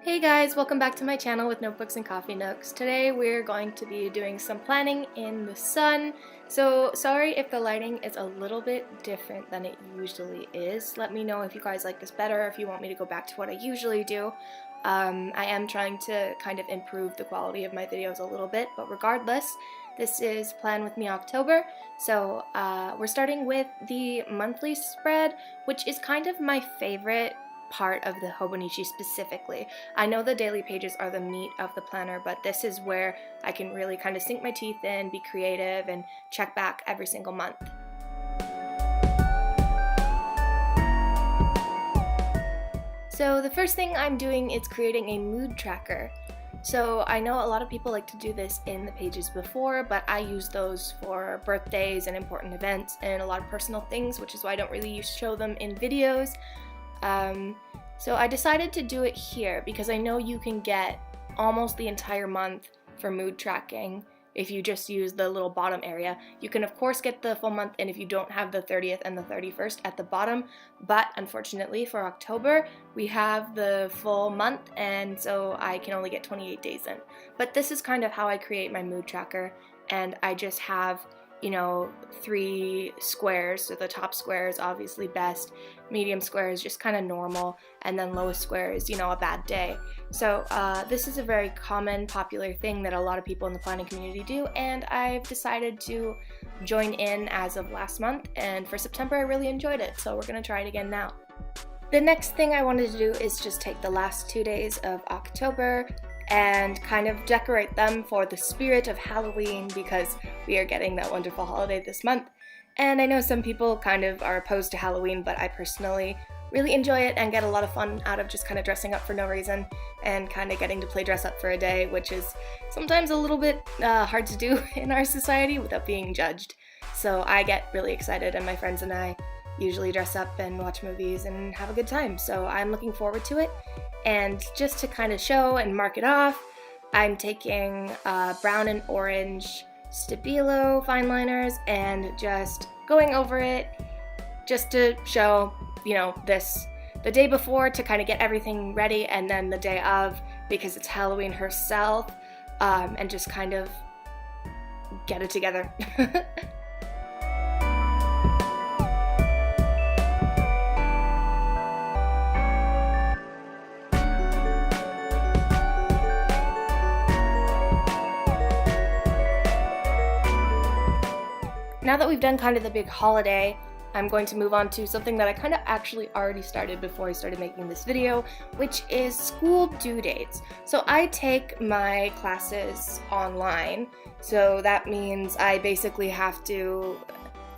Hey guys, welcome back to my channel with Notebooks and Coffee Nooks. Today we're going to be doing some planning in the sun. So sorry if the lighting is a little bit different than it usually is. Let me know if you guys like this better, if you want me to go back to what I usually do. I am trying to kind of improve the quality of my videos a little bit, but regardless, this is Plan With Me October. So we're starting with the monthly spread, which is kind of my favorite part of the Hobonichi specifically. I know the daily pages are the meat of the planner, but this is where I can really kind of sink my teeth in, be creative, and check back every single month. So the first thing I'm doing is creating a mood tracker. So I know a lot of people like to do this in the pages before, but I use those for birthdays and important events and a lot of personal things, which is why I don't really show them in videos. So I decided to do it here because I know you can get almost the entire month for mood tracking if you just use the little bottom area. You can of course get the full month and if you don't have the 30th and the 31st at the bottom, but unfortunately for October we have the full month and so I can only get 28 days in. But this is kind of how I create my mood tracker, and I just have, you know, 3 squares. So the top square is obviously best, medium square is just kind of normal, and then lowest square is, you know, a bad day. So this is a very common, popular thing that a lot of people in the planning community do, and I've decided to join in as of last month, and for September I really enjoyed it, so we're gonna try it again now. The next thing I wanted to do is just take the last 2 days of October and kind of decorate them for the spirit of Halloween, because we are getting that wonderful holiday this month. And I know some people kind of are opposed to Halloween, but I personally really enjoy it and get a lot of fun out of just kind of dressing up for no reason and kind of getting to play dress up for a day, which is sometimes a little bit hard to do in our society without being judged. So I get really excited, and my friends and I usually dress up and watch movies and have a good time. So I'm looking forward to it. And just to kind of show and mark it off, I'm taking brown and orange Stabilo fine liners and just going over it just to show, you know, this the day before to kind of get everything ready, and then the day of because it's Halloween herself, and just kind of get it together. Now that we've done kind of the big holiday, I'm going to move on to something that I kind of actually already started before I started making this video, which is school due dates. So I take my classes online, so that means I basically have to,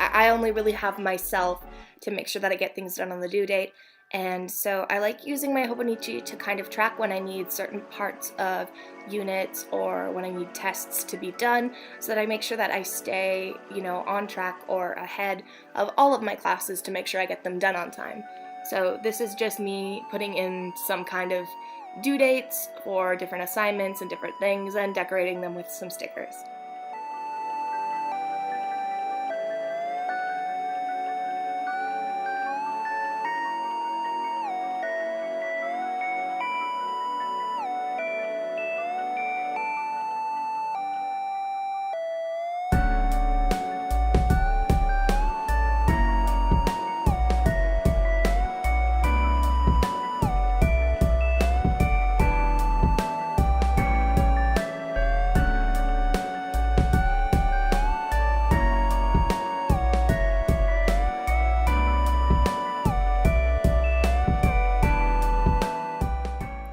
I only really have myself to make sure that I get things done on the due date. And so I like using my Hobonichi to kind of track when I need certain parts of units or when I need tests to be done, so that I make sure that I stay, you know, on track or ahead of all of my classes to make sure I get them done on time. So this is just me putting in some kind of due dates for different assignments and different things and decorating them with some stickers.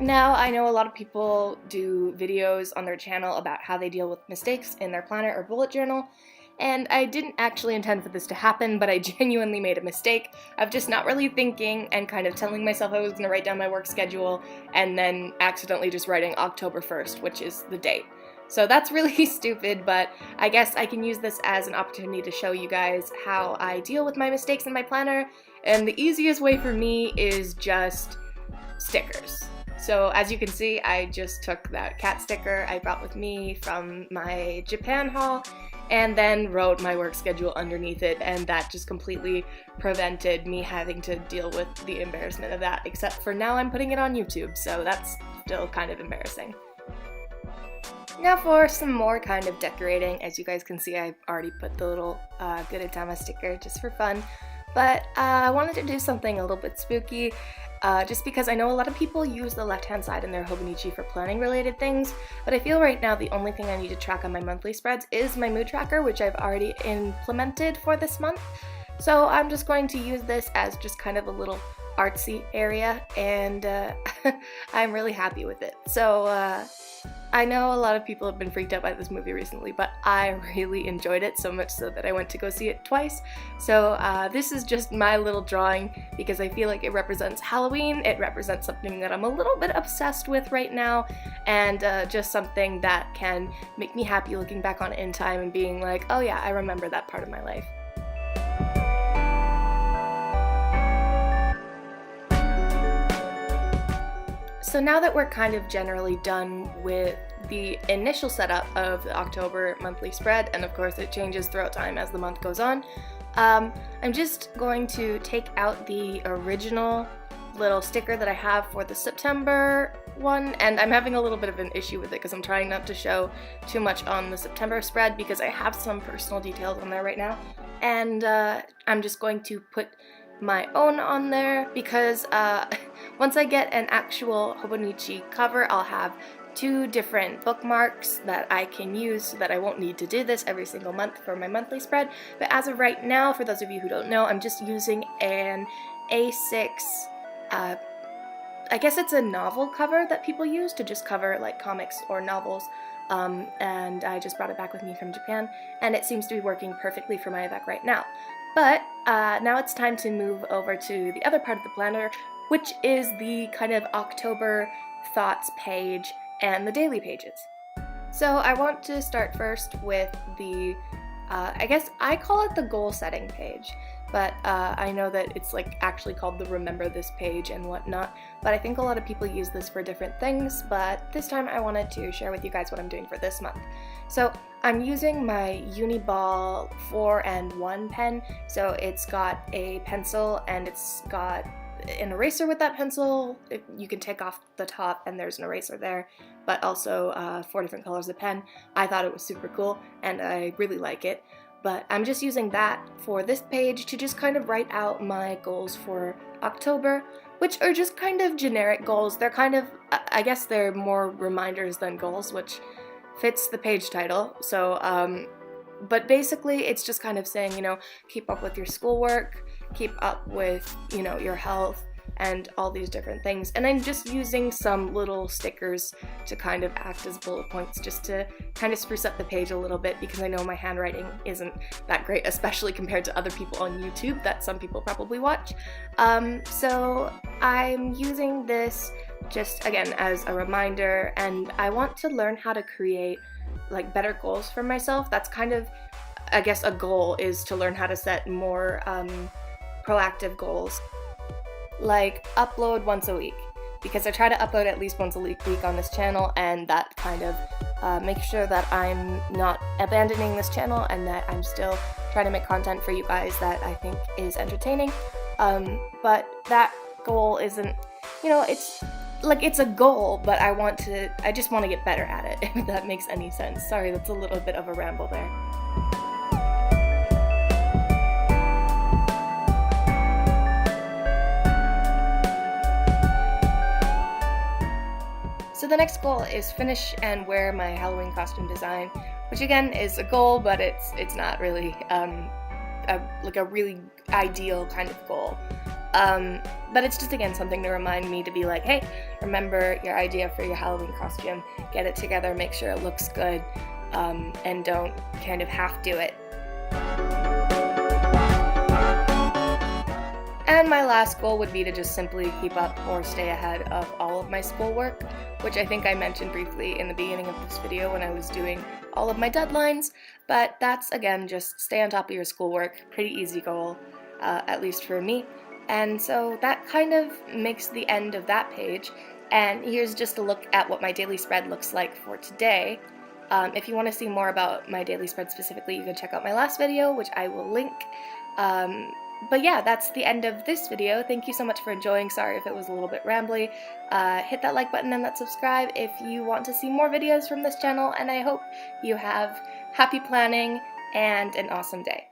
Now, I know a lot of people do videos on their channel about how they deal with mistakes in their planner or bullet journal, and I didn't actually intend for this to happen, but I genuinely made a mistake of just not really thinking and kind of telling myself I was going to write down my work schedule and then accidentally just writing October 1st, which is the date. So that's really stupid, but I guess I can use this as an opportunity to show you guys how I deal with my mistakes in my planner, and the easiest way for me is just stickers. So as you can see, I just took that cat sticker I brought with me from my Japan haul and then wrote my work schedule underneath it, and that just completely prevented me having to deal with the embarrassment of that, except for now I'm putting it on YouTube, so that's still kind of embarrassing. Now for some more kind of decorating. As you guys can see, I already put the little Gudetama sticker just for fun, but I wanted to do something a little bit spooky. Just because I know a lot of people use the left-hand side in their Hobonichi for planning related things, but I feel right now the only thing I need to track on my monthly spreads is my mood tracker, which I've already implemented for this month. So I'm just going to use this as just kind of a little artsy area, and I'm really happy with it. So I know a lot of people have been freaked out by this movie recently, but I really enjoyed it, so much so that I went to go see it twice. So this is just my little drawing because I feel like it represents Halloween, it represents something that I'm a little bit obsessed with right now, and just something that can make me happy looking back on it in time and being like, oh yeah, I remember that part of my life. So now that we're kind of generally done with the initial setup of the October monthly spread, and of course it changes throughout time as the month goes on, I'm just going to take out the original little sticker that I have for the September one, and I'm having a little bit of an issue with it because I'm trying not to show too much on the September spread because I have some personal details on there right now, and I'm just going to put my own on there because once I get an actual Hobonichi cover, I'll have 2 different bookmarks that I can use so that I won't need to do this every single month for my monthly spread. But as of right now, for those of you who don't know, I'm just using an A6, I guess it's a novel cover that people use to just cover like comics or novels. And I just brought it back with me from Japan, and it seems to be working perfectly for my Avec right now. But now it's time to move over to the other part of the planner, which is the kind of October thoughts page and the daily pages. So I want to start first with the, I guess I call it the goal setting page, but I know that it's like actually called the remember this page and whatnot, but I think a lot of people use this for different things, but this time I wanted to share with you guys what I'm doing for this month. So I'm using my Uniball 4-in-1 pen, so it's got a pencil and it's got an eraser with that pencil. You can take off the top and there's an eraser there, but also 4 different colors of pen. I thought it was super cool and I really like it, but I'm just using that for this page to just kind of write out my goals for October, which are just kind of generic goals. They're kind of, I guess they're more reminders than goals, which fits the page title. So but basically it's just kind of saying, you know, keep up with your schoolwork, keep up with, you know, your health and all these different things. And I'm just using some little stickers to kind of act as bullet points just to kind of spruce up the page a little bit, because I know my handwriting isn't that great, especially compared to other people on YouTube that some people probably watch. So I'm using this just again as a reminder, and I want to learn how to create like better goals for myself. That's kind of, I guess, a goal is to learn how to set more proactive goals, like upload once a week, because I try to upload at least once a week on this channel, and that kind of makes sure that I'm not abandoning this channel and that I'm still trying to make content for you guys that I think is entertaining. But that goal isn't, you know, it's like it's a goal, but I just want to get better at it, if that makes any sense. Sorry, that's a little bit of a ramble there. So the next goal is finish and wear my Halloween costume design, which again is a goal, but it's not really like a really ideal kind of goal. But it's just, again, something to remind me to be like, hey, remember your idea for your Halloween costume, get it together, make sure it looks good, and don't kind of half do it. And my last goal would be to just simply keep up or stay ahead of all of my schoolwork, which I think I mentioned briefly in the beginning of this video when I was doing all of my deadlines, but that's, again, just stay on top of your schoolwork. Pretty easy goal, at least for me. And so that kind of makes the end of that page. And here's just a look at what my daily spread looks like for today. If you want to see more about my daily spread specifically, you can check out my last video, which I will link. But yeah, that's the end of this video. Thank you so much for enjoying. Sorry if it was a little bit rambly. Hit that like button and that subscribe if you want to see more videos from this channel, and I hope you have happy planning and an awesome day.